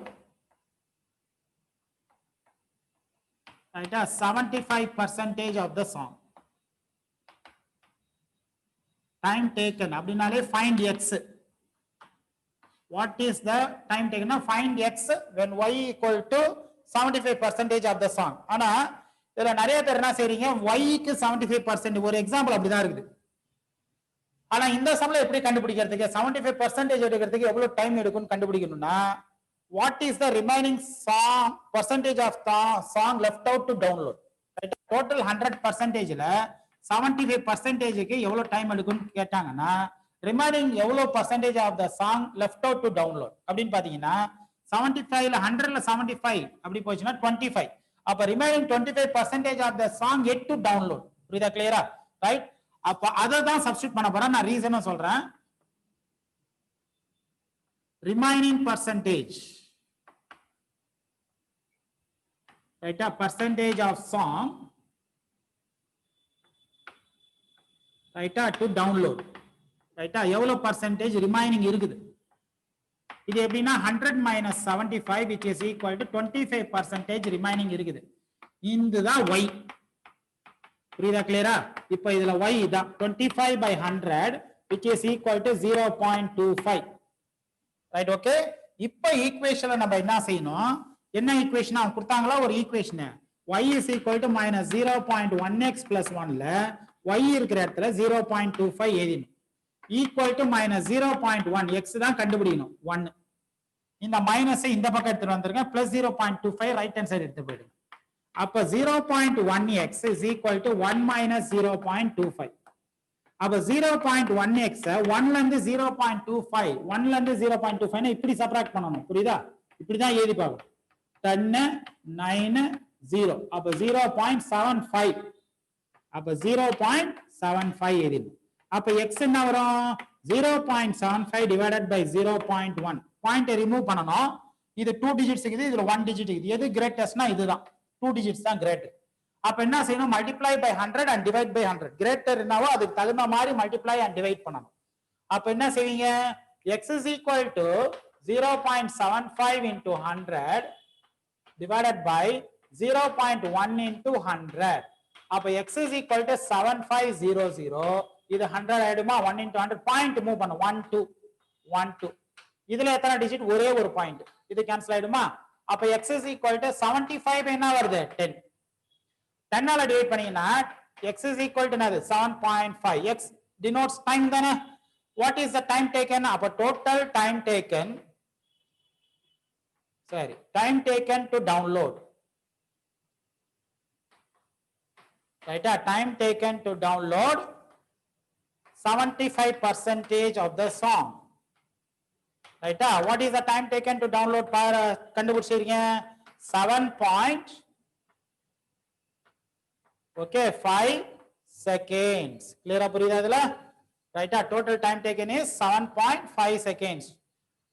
Right? 75% of the song. Time taken அப்படினாலே find x. What is the time taken? Find x when y equal to 75% of the song. ஆனா இதுல நிறைய பேர் என்ன செய்றீங்க? y க்கு 75%. ஒரு எக்ஸாம்பிள் அப்படிதான் இருக்குது. ஆனா இந்த சம்ல எப்படி கண்டுபிடிக்கிறதுக்கு? 75% எடுக்கிறதுக்கு எவ்வளவு டைம் எடுக்கும்னு கண்டுபிடிக்கணும்னா what is the remaining song percentage of the song left out to download? Right? Total 100%ல 75% எவ்வளவு டைம் எடுக்கும்னு கேட்டாங்கன்னா ரிமைனிங் எவ்வளவு percentage of the song left out to download அப்படின்னு பாத்தீங்கன்னா 75ல 100ல 75 அப்படி போச்சுன்னா 25. அப்ப remaining 25% of the song yet to download. புரியுதா கிளியரா? ரைட். அப்ப அதை தான் சப்ஸ்டிட் பண்ண போறேன். நான் ரீசனும் சொல்றேன். ரிமைனிங் பர்சன்டேஜ், ரைட்டா, பர்சன்டேஜ் ஆஃப் சாங், ரைட்டா, டு டவுன்லோட், ரைட்டா, எவ்வளவு பர்சன்டேஜ் ரிமைனிங் இருக்குது. இது எப்படின்னா 100 minus 75 which is equal to 25% remaining இருக்குது. இதுதான் y. புரியுதா கிளியரா? இப்போ இதுல y இதான் 25 by 100 which is equal to 0.25. Right, okay. இப்போ ஈக்குவேஷன்ல நம்ம என்ன செய்யணும்? என்ன ஈக்குவேஷன் அவங்க கொடுத்தாங்களா? ஒரு equation y is equal to minus 0.1x plus 1ல y இருக்கிற இடத்துல 0.25 எழுதணும். ஈக்குவல் டு மைனஸ் 0.1 x தான் கண்டுபிடிக்கணும். 1 இந்த மைனஸ் இந்த பக்கம் எடுத்துட்டு வந்திருக்கேன். பிளஸ் 0.25 ரைட் ஹேண்ட் சைடு எடுத்து போயிடுங்க. அப்ப 0.1x is equal to 1 minus 0.25. அப்ப 0.1x 1ல இருந்து 0.25 1ல இருந்து 0.25 இப்படி சப்ட்ராக்ட் பண்ணணும். புரியுதா? இப்படிதான் எழுதி பார்க்கணும். 10 9 0 அப்ப 0.75 அப்ப 0.75 எழுதணும். அப்ப x என்ன வரும்? 0.75 divided by 0.1. பாயிண்ட் ரிமூவ் பண்ணனும். இது 2 டிஜிட்ஸ் இருக்குது, இதுல 1 டிஜிட் இருக்குது. எது கிரேட்டஸ்ட்னா இதுதான். 2 டிஜிட்ஸ் தான் கிரேட். அப்ப என்ன செய்யணும்? Multiply by 100 and divide by 100. Greater என்னவோ அதுக்கு தகுந்த மாதிரி மல்டிப்ளை and divide பண்ணணும். அப்ப என்ன செய்வீங்க? x is equal to 0.75 into 100 divided by 0.1 into 100. அப்ப x is equal to 7500. இது 100 ஆயிடுமா? 1 into 100 பாயிண்ட் மூவ் பண்ணும். 1 2 1 2 இதுல எத்தனை டிஜிட்? ஒரே ஒரு பாயிண்ட். இது கேன்சல் ஆயிடுமா? அப்ப x is equal to 75 என்ன வருது? 10. 10 ஆல டிவைட் பண்ணீங்கன்னா x is equal to என்னது? 7.5. x denotes time தானே. what is the time taken? அப்ப total time taken, sorry, time taken to download, right? Time taken to download 75% of the song. Right? What is the time taken to download? கண்டுபிடிச்சிருக்கீங்க 7.5 seconds. Clear ஆ புரியுதா இதுல? Right? Total time taken is 7.5 seconds.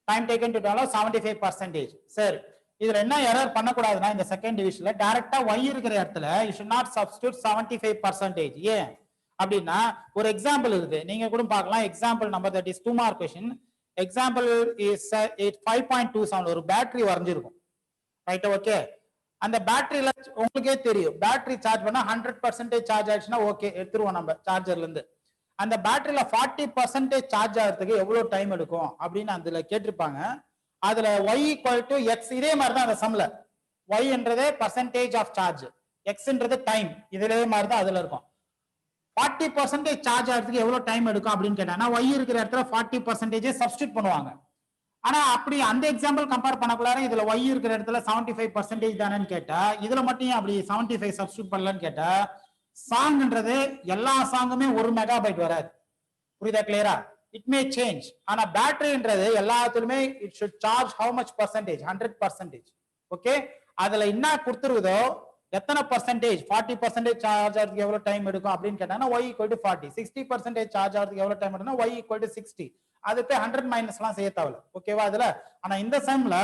Time taken to download 75%. சரி, இதுல என்ன எரர் பண்ணக்கூடாதுன்னா இந்த செகண்ட் டிவிஷன்ல டைரக்டா y இருக்கிற இடத்துல you should not substitute 75%. ஏன் அப்படின்னா ஒரு எக்ஸாம்பிள் இருக்கு, நீங்க கூட பார்க்கலாம். Example number that is 2 mark question. Example is 5.27 ஒரு பேட்டரி வரைஞ்சிருக்கும். Right, okay. அந்த பேட்டரியில உங்களுக்கே தெரியும், பேட்டரி சார்ஜ் பண்ணா 100% சார்ஜ் ஆயிடுச்சுன்னா ஓகே எடுத்துருவோம் நம்ம சார்ஜர்ல இருந்து. அந்த பேட்டரியில 40% சார்ஜ் ஆகிறதுக்கு எவ்வளவு டைம் எடுக்கும் அப்படின்னு அதுல கேட்டிருப்பாங்க. அதுல y equal to x, இதே மாதிரி தான் அந்த சம்ல y என்றது பர்சன்டேஜ் ஆஃப் சார்ஜ், x என்றது டைம், இதே மாதிரி தான் அதுல இருக்கும். 40% சார்ஜ் ஆகிறதுக்கு எவ்வளவு டைம் எடுக்கும் அப்படின்னு கேட்டாங்கன்னா y இருக்கிற இடத்துல 40% சப்ஸ்டிட் பண்ணுவாங்க. ஆனா அப்படி அந்த எக்ஸாம்பிள் கம்பேர் பண்ணக்கூடாது. இதுல y இருக்கிற இடத்துல 75% தானேன்னு கேட்டா இதுல மட்டும் அப்படி 75 சப்ஸ்டிட் பண்ணலன்னு கேட்டா சாங்ன்றது எல்லா சாங்குமே 1 மெகாபைட் வராது. புரியுதா கிளியரா? It may change. ஆனா பேட்டரின்றது எல்லாத்துலயுமே it should charge how much percentage? 100%. Okay, அதுல என்ன கொடுத்துருக்குதோ எத்தனை பர்சன்டேஜ் 40% சார்ஜ் ஆகிறதுக்கு எவ்வளவு டைம் எடுக்கும் அப்படின்னு கேட்டாங்கன்னா y equal to 40. 60% சார்ஜ் ஆகிறதுக்கு எவ்வளவு டைம் எடுக்கும்னா y equal to 60. அதுக்கு 100 மைனஸ் எல்லாம் செய்ய தேவையில்ல. ஓகேவா அதுல? ஆனா இந்த சம்ல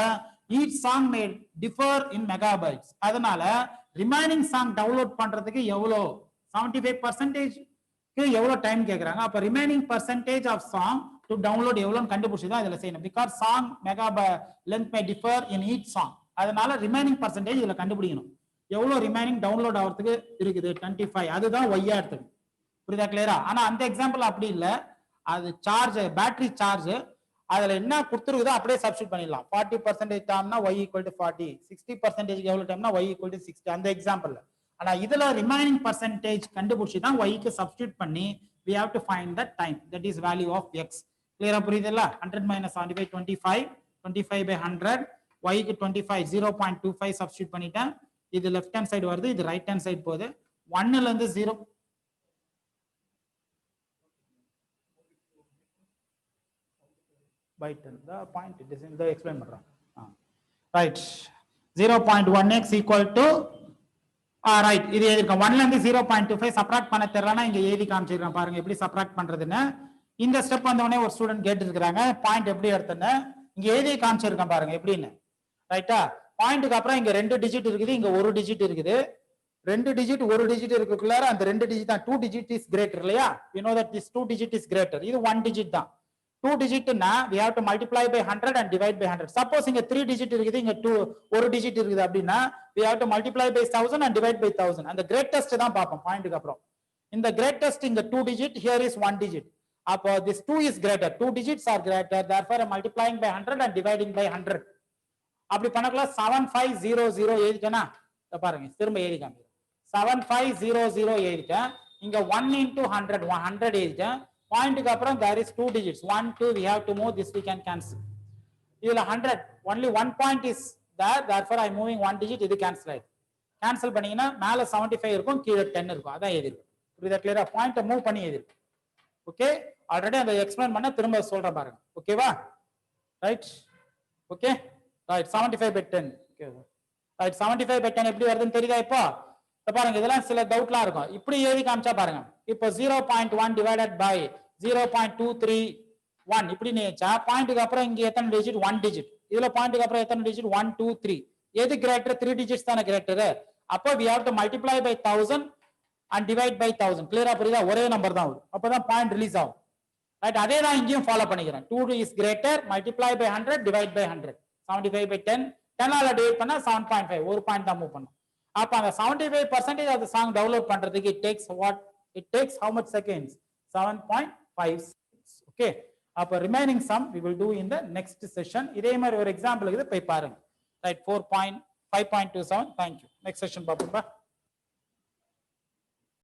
each song may differ in megabytes. அதனால ரிமைனிங் சாங் டவுன்லோட் பண்றதுக்கு எவ்வளவு 75% எவ்வளவு டைம் கேக்குறாங்க. அப்ப remaining percentage of song to download எவ்வளவுன்னு கண்டுபிடிச்சுதான் இதுல செய்யணும். Because song mega length may differ in each song. அதனால ரிமைனிங் பர்சன்டேஜ் இதுல கண்டுபிடிக்கணும். எவ்வளவு ரிமைனிங் டவுன்லோட் ஆகிறதுக்கு இருக்குது 25, அதுதான் ஒய்யா எடுத்துக்கணும். புரியுதா கிளியரா? ஆனா அந்த எக்ஸாம்பிள் அப்படி இல்ல, அது சார்ஜ் பேட்டரி சார்ஜ் அதுல என்ன கொடுத்துருக்குதோ அப்படியே சப்ஸ்டிட் பண்ணிடலாம். 40% டைம்னா y equal to 40, 60% எவ்வளவு டைம்னா y equal to 60 அந்த எக்ஸாம்பிள்ல. ஆனா இதுல ரிமைனிங் பர்சன்டேஜ் கண்டுபிடிச்சு தான் y க்கு சப்ஸ்டிட் பண்ணி we have to find the time, that is value of x. கிளியரா புரியுதுல்ல? 100 minus 75 25, 25 by 100, y க்கு 25 0.25 சப்ஸ்டிட் பண்ணிட்டேன். இது லெஃப்ட் ஹேண்ட் சைடு வருது, இது ரைட் ஹேண்ட் சைடு போகுது. 1ல இருந்து 0 by 10. The point it is in the explain பண்றேன். Right. 0.1x equal to right. இது எழுதிருக்கோம். 1ல இருந்து 0.25 சப்ட்ராக்ட் பண்ண தெரியலனா இங்க எழுதி காமிச்சிருக்கேன் பாருங்க எப்படி சப்ட்ராக்ட் பண்றதுன்னு. இந்த ஸ்டெப் வந்த உடனே ஒரு ஸ்டூடண்ட் கேட்டிருக்காங்க பாயிண்ட் எப்படி எடுத்தேன்னு இங்க எழுதி காமிச்சிருக்கேன் பாருங்க எப்படின்னு. ரைட்டா? பாயிண்ட்க்கு அப்புறம் இங்க 2 டிஜிட் இருக்குது, இங்க 1 டிஜிட் இருக்குது. 2 டிஜிட் 1 டிஜிட் இருக்குக்குள்ளார அந்த 2 டிஜிட் தான் 2 டிஜிட் இஸ் கிரேட்டர் இல்லையா? we know that this 2 digit is greater. இது 1 டிஜிட் தான். 2 டிஜிட்னா we have to multiply by 100 and divide by 100. suppose இங்க 3 டிஜிட் இருக்குது, இங்க 1 டிஜிட் இருக்குது அப்படினா we have to multiply by 1000 and divide by 1000. அந்த greatest தான் பாப்போம் பாயிண்ட்க்கு அப்புறம். இந்த greatest இங்க 2 digit, here is 1 digit. அப்போ this 2 is greater, 2 digits are greater, therefore I'm multiplying by 100 and dividing by 100. அப்படி பண்ணக்கலாம் 7500 எழுதிட்டேனா பாருங்க திரும்ப எழுதிக்காம 7500 எழுதிட்டேன். இங்க 1 into 100 100 எழுதிட்டேன். பாயிண்ட்க்கு அப்புறம் there is 2 digits 1 2 we have to move this, we can cancel. இதுல 100 only one point is there, therefore I'm moving 1 digit, இது cancel ஆயிடும். கேன்சல் பண்ணீங்கன்னா மேல 75 இருக்கும் கீழே 10 இருக்கும், அதான் எழுதிருக்கு. புரியுதா? கிளியரா? பாயிண்ட மூவ் பண்ணி எழுதிருக்கு. ஓகே, ஆல்ரெடி அதை எக்ஸ்பிளைன் பண்ண திரும்ப சொல்றேன் பாருங்க. ஓகேவா? Right. Okay right. 75 by 10. Okay right. 75 by 10 எப்படி வருதுன்னு தெரியுதா? இப்போ பாருங்க இதெல்லாம் சில டவுட்லாம் இருக்கும். இப்படி எழுதி காமிச்சா பாருங்க. இப்போ 0.1 divided by 0.231 இப்படி நினைச்சா பாயிண்ட்க்கு அப்புறம் இங்க எத்தனை டிஜிட்? 1 டிஜிட். இதுல பாயிண்ட்க்கு அப்புறம் எத்தனை டிஜிட்? 1 2 3. எது கிரேட்டர்? 3 டிஜிட்ஸ் தான கிரேட்டர். அப்போ we have to multiply by 1000 and divide by 1000. கிளியரா புரியுதா? ஒரே நம்பர் தான் வரும். அப்பதான் பாயிண்ட் ரிலீஸ் ஆகும். ரைட். அதே தான் இங்கேயும் ஃபாலோ பண்ணிக்கிறேன். 2 is greater, multiply by 100, divide by 100. 75 by 10. 10 ஆல டிவைட் பண்ணா 7.5. ஒரு பாயிண்ட் தான் மூவ் பண்ணும். அப்ப அந்த 75% of the song டவுன்லோட் பண்றதுக்கு it takes how much seconds? 7.5 seconds. Okay. அப்ப remaining sum we will do in the next session. இதே மாதிரி ஒரு எக்ஸாம்பிள் இருக்குது போய் பாருங்க. Right. 4.5.27. Thank you. Next session பாப்போம்.